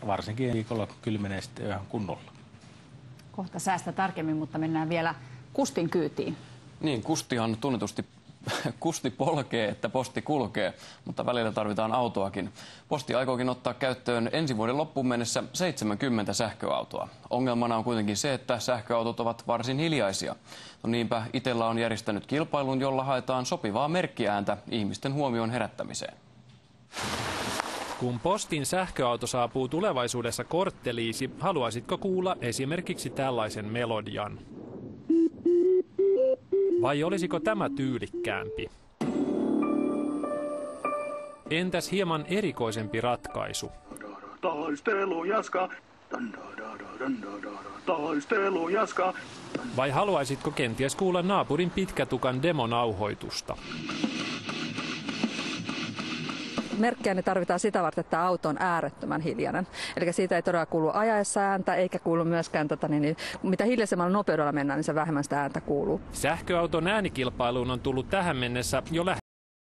varsinkin viikolla kylmenee sitten ihan kunnolla. Kohta säästä tarkemmin, mutta mennään vielä Kustin kyytiin. Niin, Kustihan tunnetusti Kusti polkee, että posti kulkee, mutta välillä tarvitaan autoakin. Posti aikookin ottaa käyttöön ensi vuoden loppuun mennessä 70 sähköautoa. Ongelmana on kuitenkin se, että sähköautot ovat varsin hiljaisia. No niinpä Itella on järjestänyt kilpailun, jolla haetaan sopivaa merkkiääntä ihmisten huomion herättämiseen. Kun Postin sähköauto saapuu tulevaisuudessa kortteliisi, haluaisitko kuulla esimerkiksi tällaisen melodian? Vai olisiko tämä tyylikkäämpi? Entäs hieman erikoisempi ratkaisu? Taistelujaska. Taistelujaska. Vai haluaisitko kenties kuulla naapurin pitkätukan demonauhoitusta? Merkkiä ne tarvitaan sitä varten, että auto on äärettömän hiljainen. Eli siitä ei todella kuulu ajaessa ääntä, eikä kuulu myöskään, mitä hiljaisemmalla nopeudella mennään, niin se vähemmän sitä ääntä kuuluu. Sähköauton äänikilpailuun on tullut tähän mennessä jo